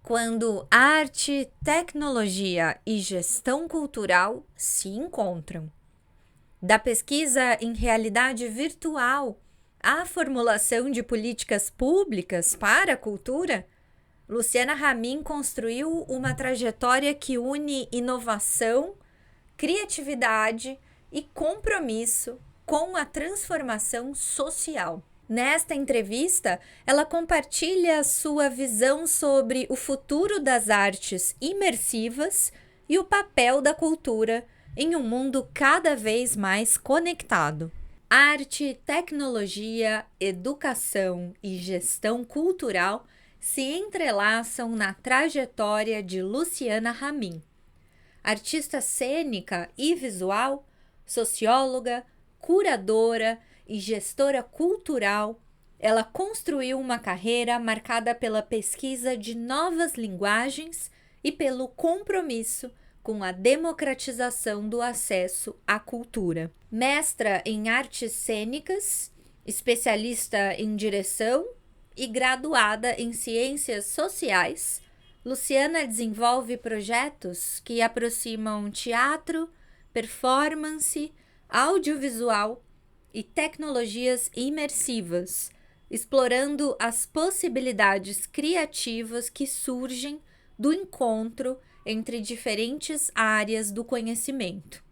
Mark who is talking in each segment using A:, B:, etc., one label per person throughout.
A: quando arte, tecnologia e gestão cultural se encontram. Da pesquisa em realidade virtual à formulação de políticas públicas para a cultura, Luciana Ramin construiu uma trajetória que une inovação, criatividade e compromisso com a transformação social. Nesta entrevista, ela compartilha sua visão sobre o futuro das artes imersivas e o papel da cultura em um mundo cada vez mais conectado. Arte, tecnologia, educação e gestão cultural se entrelaçam na trajetória de Luciana Ramin. Artista cênica e visual, socióloga, curadora e gestora cultural, ela construiu uma carreira marcada pela pesquisa de novas linguagens e pelo compromisso com a democratização do acesso à cultura. Mestra em artes cênicas, especialista em direção e graduada em ciências sociais, Luciana desenvolve projetos que aproximam teatro, performance, audiovisual e tecnologias imersivas, explorando as possibilidades criativas que surgem do encontro entre diferentes áreas do conhecimento.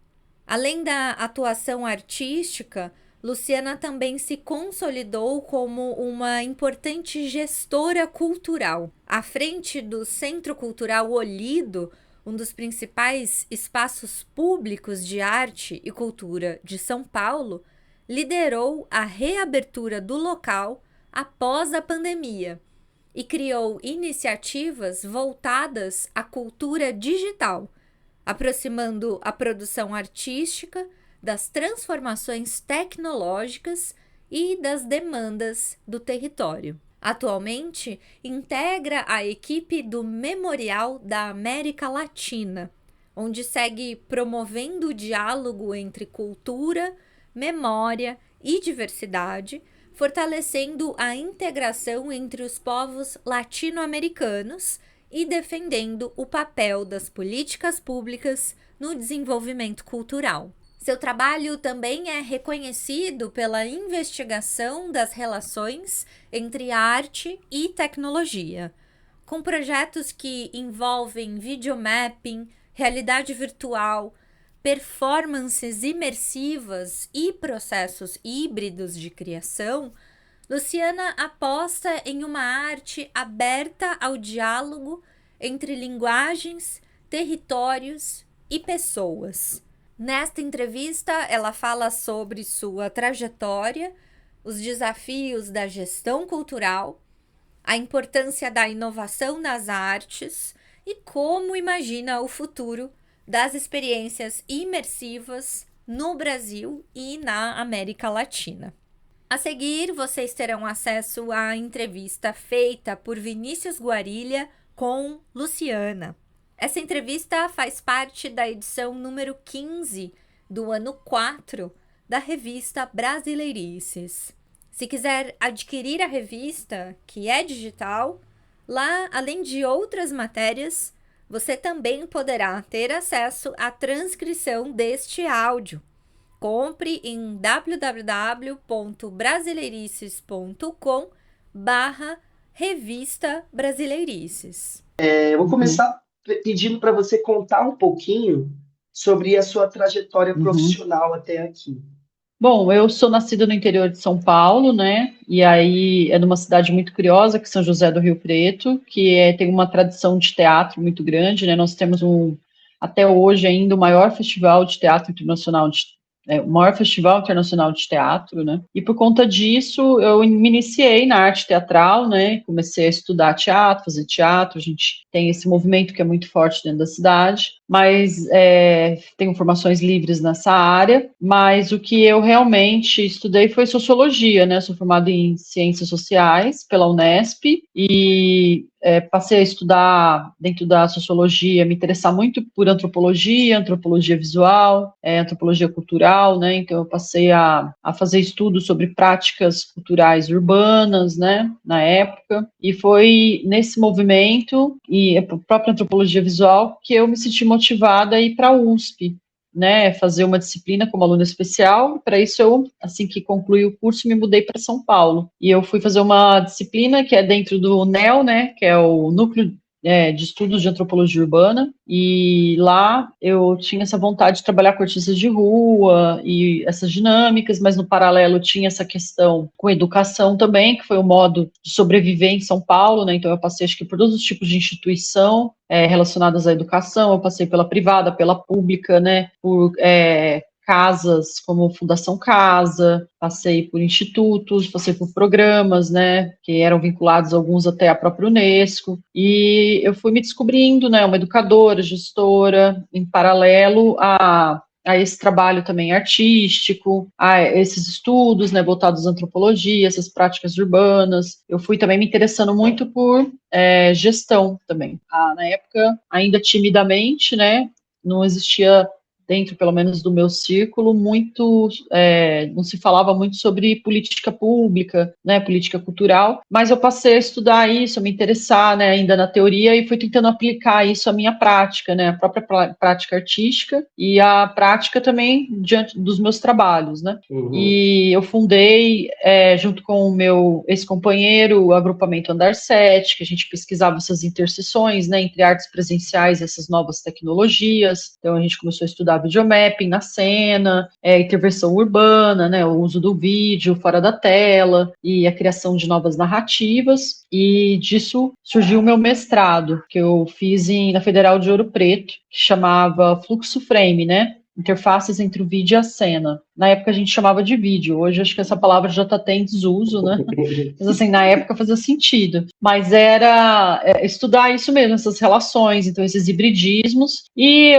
A: Além da atuação artística, Luciana também se consolidou como uma importante gestora cultural. À frente do Centro Cultural Olido, um dos principais espaços públicos de arte e cultura de São Paulo, liderou a reabertura do local após a pandemia e criou iniciativas voltadas à cultura digital, aproximando a produção artística das transformações tecnológicas e das demandas do território. Atualmente, integra a equipe do Memorial da América Latina, onde segue promovendo o diálogo entre cultura, memória e diversidade, fortalecendo a integração entre os povos latino-americanos e defendendo o papel das políticas públicas no desenvolvimento cultural. Seu trabalho também é reconhecido pela investigação das relações entre arte e tecnologia, com projetos que envolvem videomapping, realidade virtual, performances imersivas e processos híbridos de criação. Luciana aposta em uma arte aberta ao diálogo entre linguagens, territórios e pessoas. Nesta entrevista, ela fala sobre sua trajetória, os desafios da gestão cultural, a importância da inovação nas artes e como imagina o futuro das experiências imersivas no Brasil e na América Latina. A seguir, vocês terão acesso à entrevista feita por Vinícius Guarilha com Luciana. Essa entrevista faz parte da edição número 15 do ano 4 da revista Brasileirices. Se quiser adquirir a revista, que é digital, lá, além de outras matérias, você também poderá ter acesso à transcrição deste áudio. Compre em www.brasileirices.com/revista Brasileirices.
B: Eu vou começar pedindo para você contar um pouquinho sobre a sua trajetória profissional até aqui.
C: Bom, eu sou nascida no interior de São Paulo, né? E aí é numa cidade muito curiosa, que é São José do Rio Preto, tem uma tradição de teatro muito grande, né? Nós temos até hoje ainda o maior festival de teatro internacional o maior festival internacional de teatro, né? E por conta disso, eu me iniciei na arte teatral, né? Comecei a estudar teatro, fazer teatro. A gente tem esse movimento que é muito forte dentro da cidade, mas tenho formações livres nessa área. Mas o que eu realmente estudei foi sociologia, né? Eu sou formada em ciências sociais pela Unesp e passei a estudar dentro da sociologia, me interessar muito por antropologia visual, antropologia cultural, cultural, né? Então eu passei a fazer estudos sobre práticas culturais urbanas, né? Na época, e foi nesse movimento e a própria antropologia visual que eu me senti motivada a ir para a USP, né, fazer uma disciplina como aluna especial. Para isso, eu, assim que concluí o curso, me mudei para São Paulo. E eu fui fazer uma disciplina que é dentro do NEL, né, que é o Núcleo de Estudos de Antropologia Urbana, e lá eu tinha essa vontade de trabalhar com artistas de rua e essas dinâmicas, mas no paralelo tinha essa questão com educação também, que foi o modo de sobreviver em São Paulo, né? Então eu passei, acho que por todos os tipos de instituição relacionadas à educação, eu passei pela privada, pela pública, né? Por casas como Fundação Casa, passei por institutos, passei por programas, né, que eram vinculados alguns até à própria Unesco, e eu fui me descobrindo, né, uma educadora, gestora, em paralelo a esse trabalho também artístico, a esses estudos, né, voltados à antropologia, essas práticas urbanas. Eu fui também me interessando muito por gestão também. Na época, ainda timidamente, né, não existia dentro, pelo menos, do meu círculo, não se falava muito sobre política pública, né, política cultural, mas eu passei a estudar isso, a me interessar, né, ainda na teoria, e fui tentando aplicar isso à minha prática, né, a própria prática artística e a prática também diante dos meus trabalhos, né. Uhum. E eu fundei, junto com o meu ex-companheiro, o agrupamento Andar 7, que a gente pesquisava essas interseções, né, entre artes presenciais e essas novas tecnologias. Então a gente começou a estudar videomapping na cena, intervenção urbana, né, o uso do vídeo fora da tela e a criação de novas narrativas, e disso surgiu o meu mestrado, que eu fiz na Federal de Ouro Preto, que chamava Fluxo Frame, né, interfaces entre o vídeo e a cena. Na época a gente chamava de vídeo, hoje acho que essa palavra já está até em desuso, né? Mas assim, na época fazia sentido. Mas era estudar isso mesmo, essas relações, então esses hibridismos, e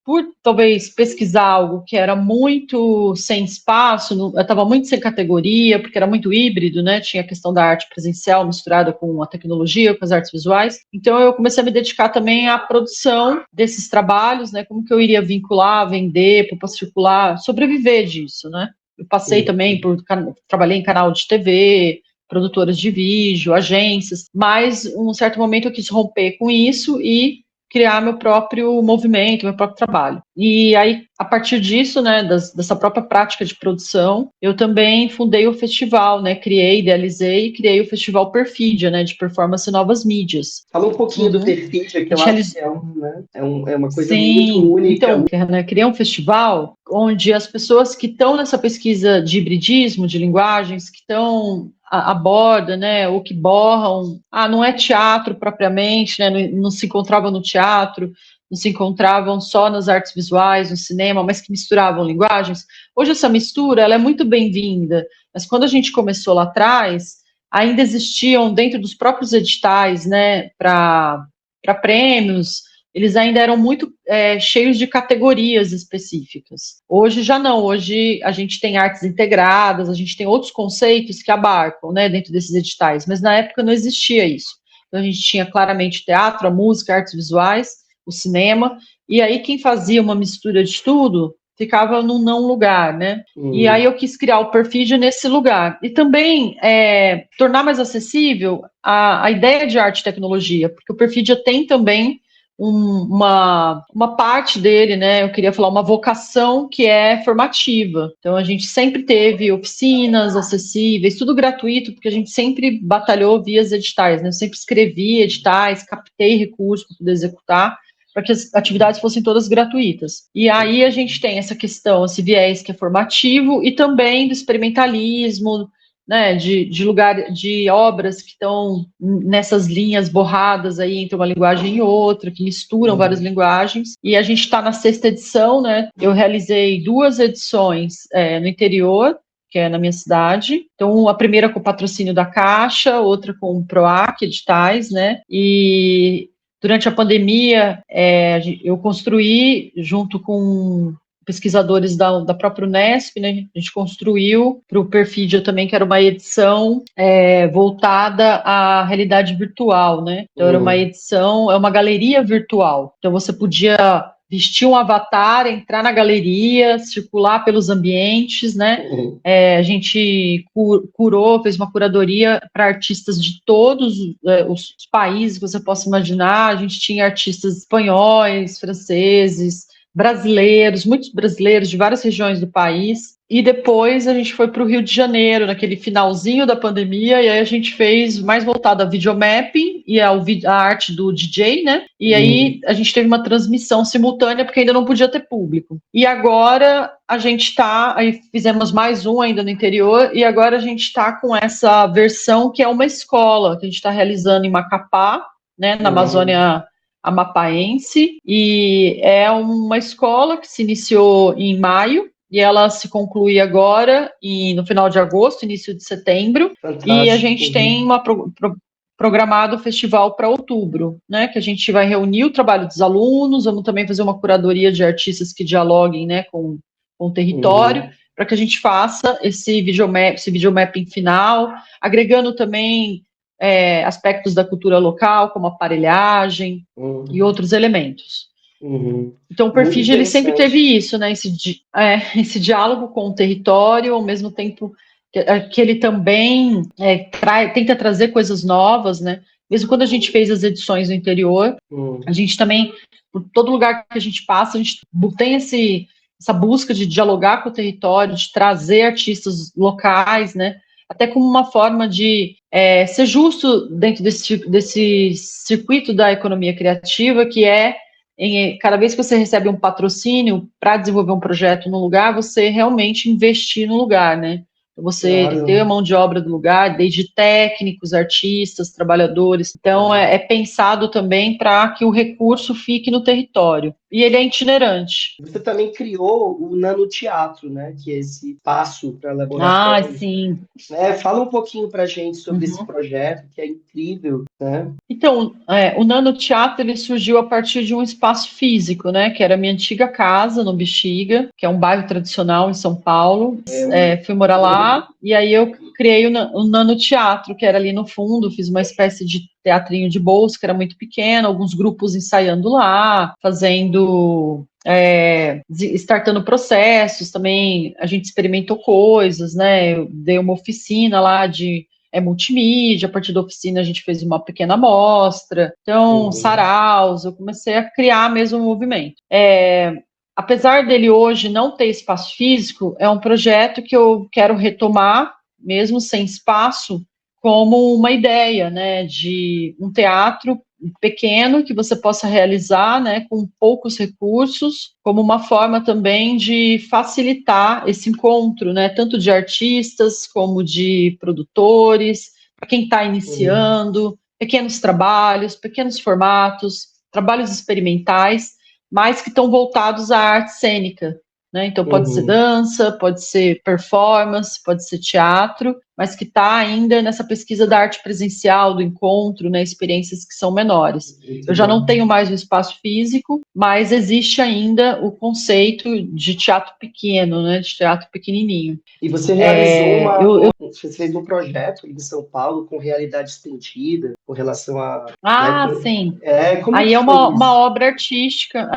C: por talvez pesquisar algo que era muito sem espaço, eu estava muito sem categoria, porque era muito híbrido, né? Tinha a questão da arte presencial misturada com a tecnologia, com as artes visuais. Então eu comecei a me dedicar também à produção desses trabalhos, né? Como que eu iria vincular, vender, para circular, sobreviver disso, né? Eu passei também trabalhei em canal de TV, produtoras de vídeo, agências, mas em um certo momento eu quis romper com isso e criar meu próprio movimento, meu próprio trabalho. E aí, a partir disso, né, dessa própria prática de produção, eu também fundei o festival, né, idealizei e criei o Festival Perfídia, né, de performance e novas mídias.
B: Fala um pouquinho do Perfídia, que eu acho que é uma coisa muito única.
C: Então, né, criei um festival onde as pessoas que estão nessa pesquisa de hibridismo, de linguagens, que estão aborda, né, ou que borram, não é teatro propriamente, né, não se encontravam no teatro, não se encontravam só nas artes visuais, no cinema, mas que misturavam linguagens. Hoje essa mistura, ela é muito bem-vinda, mas quando a gente começou lá atrás, ainda existiam dentro dos próprios editais, né, para prêmios, eles ainda eram muito cheios de categorias específicas. Hoje já não, hoje a gente tem artes integradas, a gente tem outros conceitos que abarcam, né, dentro desses editais, mas na época não existia isso. Então a gente tinha claramente teatro, a música, artes visuais, o cinema, e aí quem fazia uma mistura de tudo ficava num não lugar, né? E aí eu quis criar o Perfídia nesse lugar. E também tornar mais acessível a ideia de arte e tecnologia, porque o Perfídia tem também uma parte dele, né, eu queria falar, uma vocação que é formativa. Então a gente sempre teve oficinas acessíveis, tudo gratuito, porque a gente sempre batalhou via editais, né, eu sempre escrevi editais, captei recursos para poder executar, para que as atividades fossem todas gratuitas. E aí a gente tem essa questão, esse viés que é formativo, e também do experimentalismo, né, de obras que estão nessas linhas borradas aí entre uma linguagem e outra, que misturam várias linguagens, e a gente está na 6ª edição, né, eu realizei 2 edições no interior, que é na minha cidade, então a primeira com o patrocínio da Caixa, outra com o PROAC, editais, né, e durante a pandemia eu construí, junto com pesquisadores da própria Unesp, né, a gente construiu para o Perfídia também, que era uma edição voltada à realidade virtual, né, então era uma edição, uma galeria virtual, então você podia vestir um avatar, entrar na galeria, circular pelos ambientes, né? A gente fez uma curadoria para artistas de todos os países que você possa imaginar. A gente tinha artistas espanhóis, franceses, brasileiros, muitos brasileiros de várias regiões do país. E depois a gente foi para o Rio de Janeiro, naquele finalzinho da pandemia, e aí a gente fez mais voltado a videomapping e a arte do DJ, né? E aí a gente teve uma transmissão simultânea, porque ainda não podia ter público. E agora a gente está, aí fizemos mais um ainda no interior, e agora a gente está com essa versão que é uma escola, que a gente está realizando em Macapá, né, na Amazônia Amapaense, e é uma escola que se iniciou em maio, e ela se conclui agora no final de agosto, início de setembro. Fantástico. E a gente tem programado o festival para outubro, né? Que a gente vai reunir o trabalho dos alunos, vamos também fazer uma curadoria de artistas que dialoguem, né, com o território, para que a gente faça esse videomapping final, agregando também aspectos da cultura local, como aparelhagem e outros elementos. Então o Perfid, ele sempre teve isso, né? Esse diálogo com o território, ao mesmo tempo que ele também tenta trazer coisas novas, né? Mesmo quando a gente fez as edições no interior, a gente também, por todo lugar que a gente passa, a gente tem essa busca de dialogar com o território, de trazer artistas locais, né? Até como uma forma de ser justo dentro desse circuito da economia criativa, que cada vez que você recebe um patrocínio para desenvolver um projeto no lugar, você realmente investir no lugar, né? Você ter a mão de obra do lugar, desde técnicos, artistas, trabalhadores. Então, é pensado também para que o recurso fique no território. E ele é itinerante.
B: Você também criou o Nanoteatro, né? Que é esse espaço para laboratório.
C: Sim.
B: Fala um pouquinho para a gente sobre esse projeto, que é incrível, né?
C: Então, o Nanoteatro, ele surgiu a partir de um espaço físico, né? Que era a minha antiga casa, no Bexiga, que é um bairro tradicional em São Paulo. Fui morar lá, e aí eu criei o Nanoteatro, que era ali no fundo, fiz uma espécie de teatrinho de bolso, que era muito pequeno, alguns grupos ensaiando lá, fazendo... startando processos também, a gente experimentou coisas, né? Eu dei uma oficina lá de multimídia, a partir da oficina a gente fez uma pequena amostra, então, saraus, eu comecei a criar mesmo um movimento. Apesar dele hoje não ter espaço físico, é um projeto que eu quero retomar, mesmo sem espaço, como uma ideia, né, de um teatro pequeno que você possa realizar, né, com poucos recursos, como uma forma também de facilitar esse encontro, né, tanto de artistas como de produtores, para quem está iniciando, pequenos trabalhos, pequenos formatos, trabalhos experimentais, mas que estão voltados à arte cênica, né? Então pode ser dança, pode ser performance, pode ser teatro, mas que está ainda nessa pesquisa da arte presencial, do encontro, né, experiências que são menores. Eu já não tenho mais o espaço físico, mas existe ainda o conceito de teatro pequeno, né, de teatro pequenininho.
B: E você realizou você fez um projeto em São Paulo com realidade estendida, com relação a...
C: Sim.
B: Como
C: aí é uma obra artística,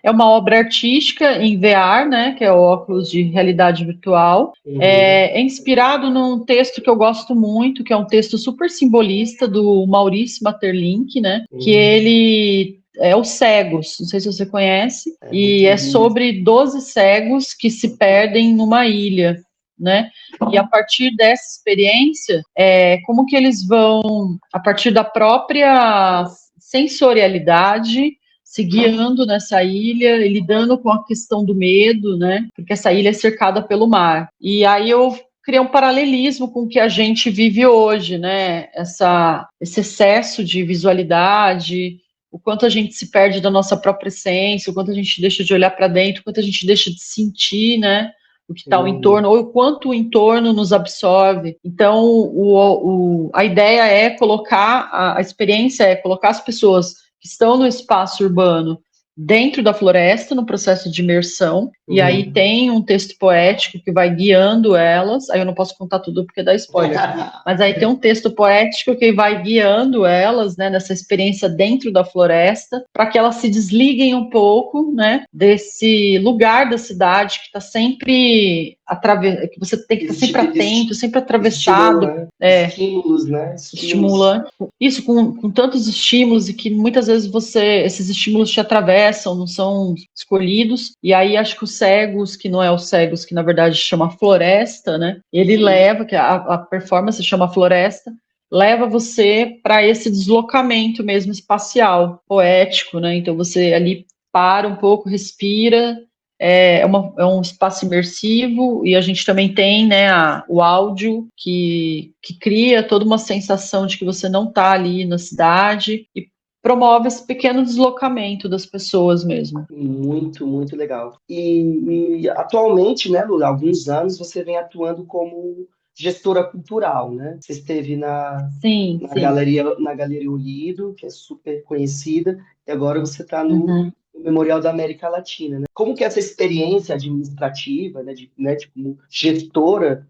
C: É uma obra artística em VR, né, que é o óculos de realidade virtual. É inspirado num texto que eu gosto muito, que é um texto super simbolista do Maurice Maeterlinck, né, que ele é Os Cegos, não sei se você conhece, e é sobre 12 cegos que se perdem numa ilha, né, e a partir dessa experiência, como que eles vão, a partir da própria sensorialidade, se guiando nessa ilha, lidando com a questão do medo, né? Porque essa ilha é cercada pelo mar. E aí eu criei um paralelismo com o que a gente vive hoje, né? Esse excesso de visualidade, o quanto a gente se perde da nossa própria essência, o quanto a gente deixa de olhar para dentro, o quanto a gente deixa de sentir, né? O que está ao entorno, ou o quanto o entorno nos absorve. Então, a ideia é colocar, a experiência é colocar as pessoas que estão no espaço urbano dentro da floresta, no processo de imersão, e aí tem um texto poético que vai guiando elas, aí eu não posso contar tudo porque dá spoiler, mas aí tem um texto poético que vai guiando elas, né, nessa experiência dentro da floresta, para que elas se desliguem um pouco, né, desse lugar da cidade que está sempre que você tem que estar sempre atento, sempre atravessado.
B: Estímulos, né?
C: Estimulante. Isso, com tantos estímulos e que muitas vezes esses estímulos te atravessam, não são escolhidos. E aí acho que os cegos, que não é os cegos, que na verdade chama floresta, né? Ele leva, que a performance chama floresta, leva você para esse deslocamento mesmo espacial, poético, né? Então você ali para um pouco, respira. É um espaço imersivo e a gente também tem, né, o áudio que cria toda uma sensação de que você não está ali na cidade e promove esse pequeno deslocamento das pessoas mesmo.
B: Muito, muito legal. E atualmente, né, Lula, há alguns anos você vem atuando como gestora cultural, né? Você esteve
C: Sim.
B: na Galeria Olido, que é super conhecida, e agora você está no Memorial da América Latina, né? Como que é essa experiência administrativa, né, como gestora,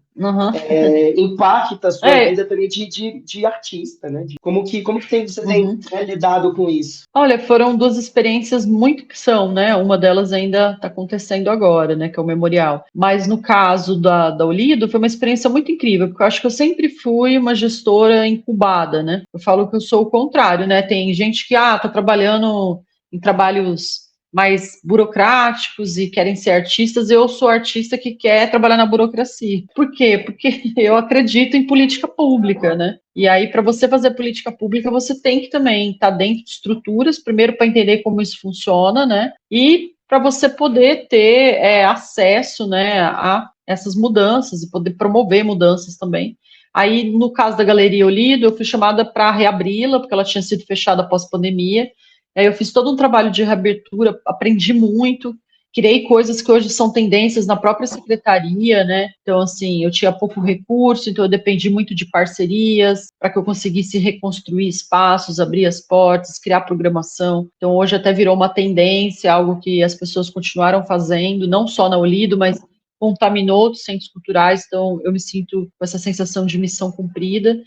B: impacta a sua vida também de artista, né? Como que você tem lidado com isso?
C: Olha, foram duas experiências muito que são, né? Uma delas ainda está acontecendo agora, né? Que é o memorial. Mas no caso da Olido, foi uma experiência muito incrível, porque eu acho que eu sempre fui uma gestora incubada, né? Eu falo que eu sou o contrário, né? Tem gente que tá trabalhando em trabalhos mais burocráticos e querem ser artistas. Eu sou artista que quer trabalhar na burocracia. Por quê? Porque eu acredito em política pública, né? E aí, para você fazer política pública, você tem que também estar dentro de estruturas, primeiro para entender como isso funciona, né? E para você poder ter acesso, né, a essas mudanças e poder promover mudanças também. Aí, no caso da Galeria Olido, eu fui chamada para reabri-la, porque ela tinha sido fechada após pandemia. Aí eu fiz todo um trabalho de reabertura, aprendi muito, criei coisas que hoje são tendências na própria secretaria, né? Então, assim, eu tinha pouco recurso, então eu dependi muito de parcerias para que eu conseguisse reconstruir espaços, abrir as portas, criar programação. Então, hoje até virou uma tendência, algo que as pessoas continuaram fazendo, não só na Olido, mas contaminou outros centros culturais. Então, eu me sinto com essa sensação de missão cumprida.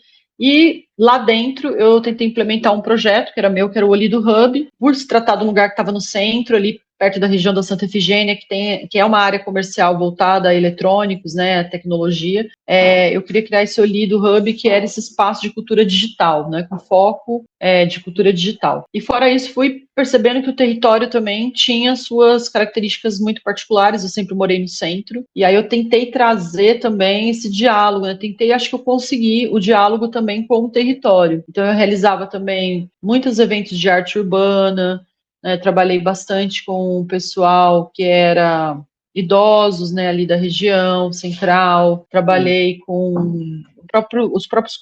C: E lá dentro eu tentei implementar um projeto que era meu, que era o Olido Hub, por se tratar de um lugar que estava no centro, ali perto da região da Santa Efigênia, que é uma área comercial voltada a eletrônicos, né, a tecnologia. Eu queria criar esse Olido Hub, que era esse espaço de cultura digital, né, com foco de cultura digital. E fora isso, fui percebendo que o território também tinha suas características muito particulares. Eu sempre morei no centro, e aí eu tentei trazer também esse diálogo, né? Acho que eu consegui o diálogo também com o território. Então eu realizava também muitos eventos de arte urbana, né? Trabalhei bastante com o pessoal que era idosos, né, ali da região central. Trabalhei com os próprios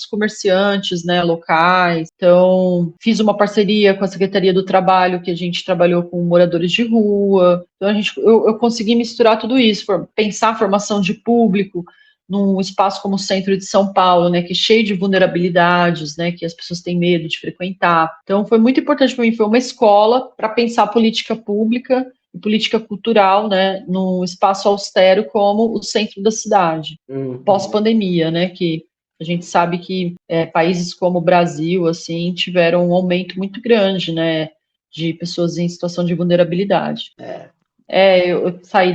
C: comerciantes, né, locais. Então, fiz uma parceria com a Secretaria do Trabalho, que a gente trabalhou com moradores de rua. Então, eu consegui misturar tudo isso, pensar a formação de público num espaço como o centro de São Paulo, né, que é cheio de vulnerabilidades, né, que as pessoas têm medo de frequentar. Então, foi muito importante para mim, foi uma escola para pensar política pública e política cultural, né, num espaço austero como o centro da cidade, pós-pandemia, né, que a gente sabe que países como o Brasil, assim, tiveram um aumento muito grande, né, de pessoas em situação de vulnerabilidade. Eu saí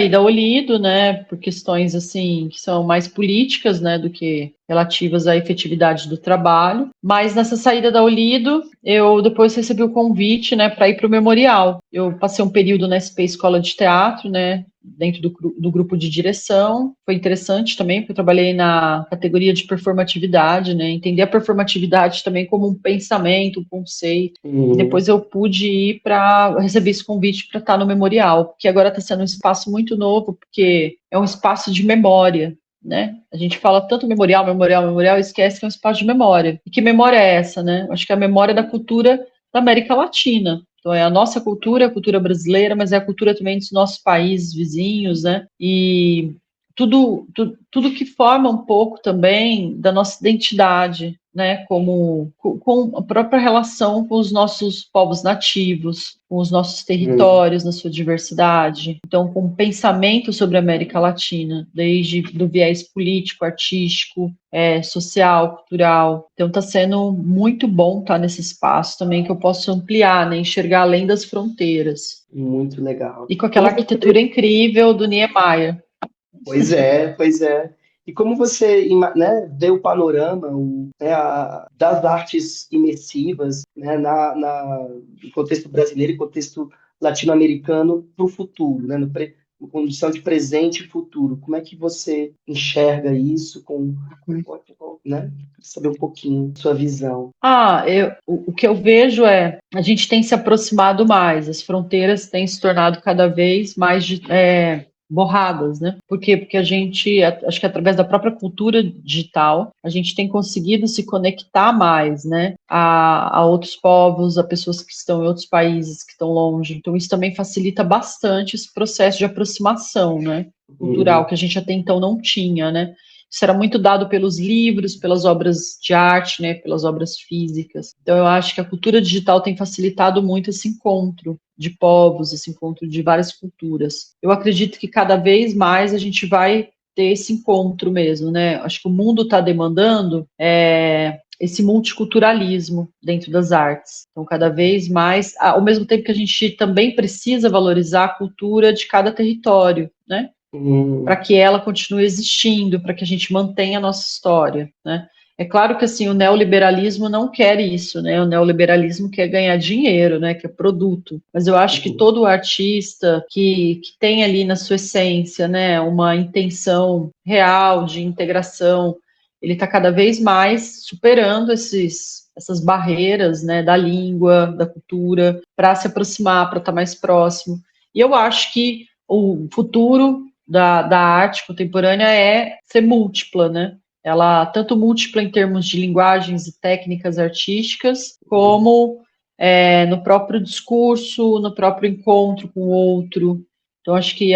C: da Olido, né, por questões, assim, que são mais políticas, né, do que relativas à efetividade do trabalho, mas nessa saída da Olido, eu depois recebi o convite, né, para ir para o Memorial. Eu passei um período na SP Escola de Teatro, né, dentro do grupo de direção. Foi interessante também, porque eu trabalhei na categoria de performatividade, né, entender a performatividade também como um pensamento, um conceito. E depois eu pude ir receber esse convite para estar no Memorial, que agora está sendo um espaço muito novo, porque é um espaço de memória, né? A gente fala tanto memorial, e esquece que é um espaço de memória. E que memória é essa, né? Acho que é a memória da cultura da América Latina. Então, é a nossa cultura, a cultura brasileira, mas é a cultura também dos nossos países vizinhos, né? E tudo que forma um pouco também da nossa identidade, né, com a própria relação com os nossos povos nativos, com os nossos territórios na sua diversidade. Então, com pensamento sobre a América Latina, desde do viés político, artístico, social, cultural. Então, está sendo muito bom estar nesse espaço também, que eu posso ampliar, né, enxergar além das fronteiras.
B: Muito legal.
C: E com aquela arquitetura incrível do Niemeyer.
B: Pois é, pois é. E como você, né, vê o panorama né, das artes imersivas, né, no contexto brasileiro e contexto latino-americano para o futuro, né, no condição de presente e futuro? Como é que você enxerga isso né? Saber um pouquinho sua visão.
C: O que eu vejo a gente tem se aproximado mais, as fronteiras têm se tornado cada vez mais borradas, né? Por quê? Porque a gente, acho que através da própria cultura digital, a gente tem conseguido se conectar mais, né? A outros povos, a pessoas que estão em outros países, que estão longe. Então, isso também facilita bastante esse processo de aproximação, né? Cultural, que a gente até então não tinha, né? Isso era muito dado pelos livros, pelas obras de arte, né, pelas obras físicas. Então, eu acho que a cultura digital tem facilitado muito esse encontro de povos, esse encontro de várias culturas. Eu acredito que cada vez mais a gente vai ter esse encontro mesmo, né? Acho que o mundo está demandando esse multiculturalismo dentro das artes. Então, cada vez mais, ao mesmo tempo que a gente também precisa valorizar a cultura de cada território, né? Para que ela continue existindo, para que a gente mantenha a nossa história, né? É claro que assim o neoliberalismo não quer isso, né? O neoliberalismo quer ganhar dinheiro, né? Que é produto. Mas eu acho que todo artista que tem ali na sua essência, né, uma intenção real de integração, ele está cada vez mais superando essas barreiras, né, da língua, da cultura, para se aproximar, para estar mais próximo. E eu acho que o futuro da arte contemporânea é ser múltipla, né? Ela tanto múltipla em termos de linguagens e técnicas artísticas, como no próprio discurso, no próprio encontro com o outro. Então, acho que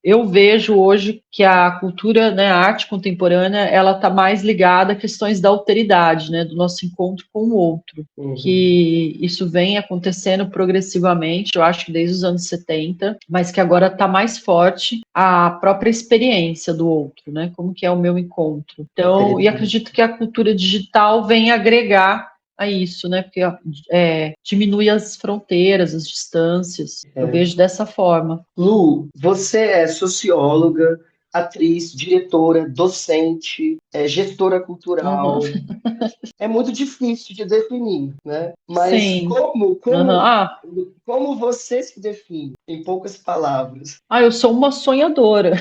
C: eu vejo hoje que a cultura, né, a arte contemporânea, ela está mais ligada a questões da alteridade, né, do nosso encontro com o outro, que isso vem acontecendo progressivamente, eu acho que desde os anos 70, mas que agora está mais forte a própria experiência do outro, né, como que é o meu encontro. Então, e acredito que a cultura digital vem agregar a isso, né? Porque diminui as fronteiras, as distâncias. Eu vejo dessa forma.
B: Lu, você é socióloga, atriz, diretora, docente, gestora cultural. É muito difícil de definir, né? Mas
C: Sim.
B: Como você se define, em poucas palavras?
C: Eu sou uma sonhadora.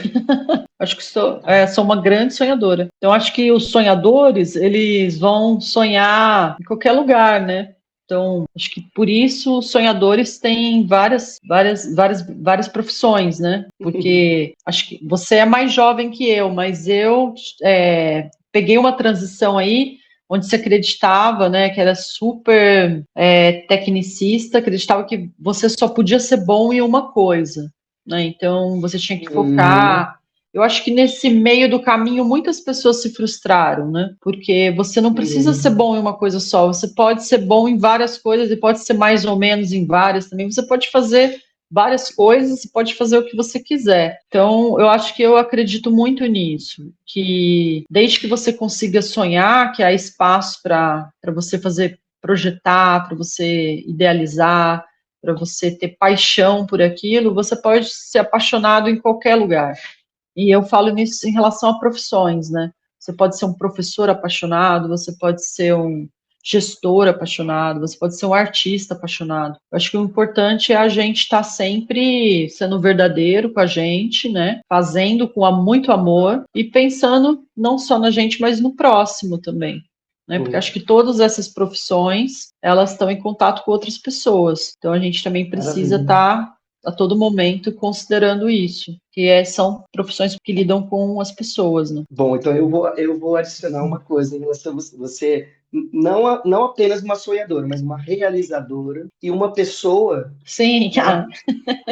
C: Acho que sou uma grande sonhadora. Então, acho que os sonhadores, eles vão sonhar em qualquer lugar, né? Então, acho que por isso os sonhadores têm várias profissões, né? Porque acho que você é mais jovem que eu, mas eu peguei uma transição aí onde se acreditava, né, que era super tecnicista, acreditava que você só podia ser bom em uma coisa, né? Então, você tinha que focar. Eu acho que nesse meio do caminho muitas pessoas se frustraram, né? Porque você não precisa ser bom em uma coisa só, você pode ser bom em várias coisas e pode ser mais ou menos em várias também. Você pode fazer várias coisas e pode fazer o que você quiser. Então, eu acho que eu acredito muito nisso, que desde que você consiga sonhar, que há espaço para você fazer, projetar, para você idealizar, para você ter paixão por aquilo, você pode ser apaixonado em qualquer lugar. E eu falo nisso em relação a profissões, né? Você pode ser um professor apaixonado, você pode ser um gestor apaixonado, você pode ser um artista apaixonado. Eu acho que o importante é a gente estar sempre sendo verdadeiro com a gente, né? Fazendo com muito amor e pensando não só na gente, mas no próximo também. Né? Porque acho que todas essas profissões, elas estão em contato com outras pessoas. Então a gente também precisa estar a todo momento considerando isso, que são profissões que lidam com as pessoas, né?
B: Bom, então eu vou adicionar uma coisa em relação a você não apenas uma sonhadora, mas uma realizadora e
C: Sim,
B: né,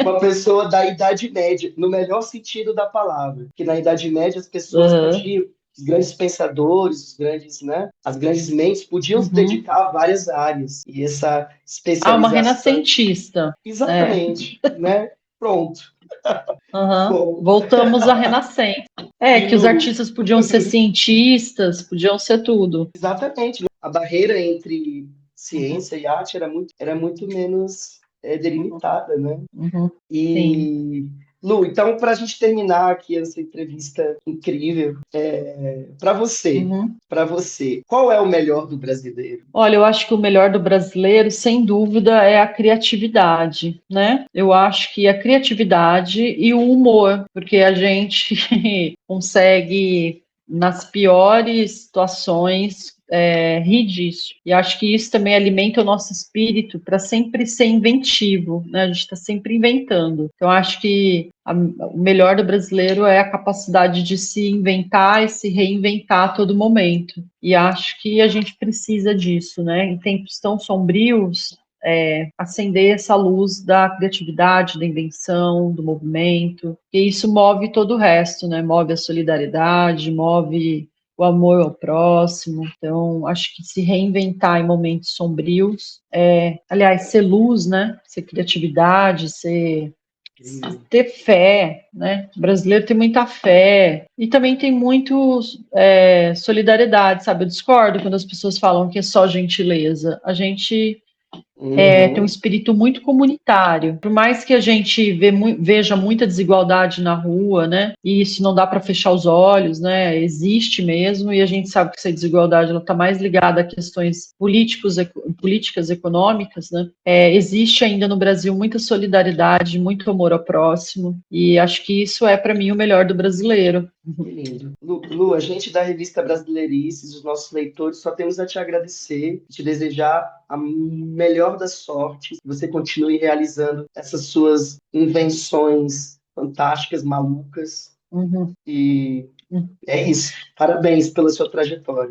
B: uma pessoa da Idade Média, no melhor sentido da palavra. Que na Idade Média as pessoas
C: aham,
B: podiam, os grandes pensadores, os grandes, né, as grandes mentes podiam se
C: uhum.
B: dedicar a várias áreas. E essa
C: Ah, uma
B: especialização,
C: renascentista. É,
B: exatamente, né? Pronto.
C: aham.
B: Bom,
C: Voltamos à Renascença. É,
B: e
C: que os
B: Lu,
C: artistas podiam ser cientistas, podiam ser tudo.
B: exatamente, a barreira entre ciência e arte era muito menos delimitada, né?
C: Uhum. Sim.
B: E, Lu, então, para a gente terminar aqui essa entrevista incrível, para você,
C: Uhum.
B: para você, qual é o melhor do brasileiro?
C: Olha, eu acho que o melhor do brasileiro, sem dúvida, é a criatividade, né? Eu acho que a criatividade e o humor, porque a gente consegue, nas piores situações, rir disso. E acho que isso também alimenta o nosso espírito para sempre ser inventivo, né? A gente está sempre inventando. Então, acho que o melhor do brasileiro é a capacidade de se inventar e se reinventar a todo momento. E acho que a gente precisa disso, né? Em tempos tão sombrios, acender essa luz da criatividade, da invenção, do movimento, e isso move todo o resto, né? Move a solidariedade, move o amor ao próximo. Então, acho que se reinventar em momentos sombrios, aliás, ser luz, né? Ser criatividade, ter fé, né? O brasileiro tem muita fé e também tem muito solidariedade, sabe? Eu discordo quando as pessoas falam que é só gentileza. A gente tem um
B: Uhum,
C: espírito muito comunitário. Por mais que a gente veja muita desigualdade na rua, né? E isso não dá para fechar os olhos, né? Existe mesmo, e a gente sabe que essa desigualdade está mais ligada a questões políticas, econômicas, né? Existe ainda no Brasil muita solidariedade, muito amor ao próximo, e acho que isso é, para mim, o melhor do brasileiro.
B: que lindo. Lu, a gente da revista Brasileirices, os nossos leitores, só temos a te agradecer, te desejar a melhor das sortes, que você continue realizando essas suas invenções fantásticas, malucas,
C: Uhum.
B: e é isso. Parabéns pela sua trajetória.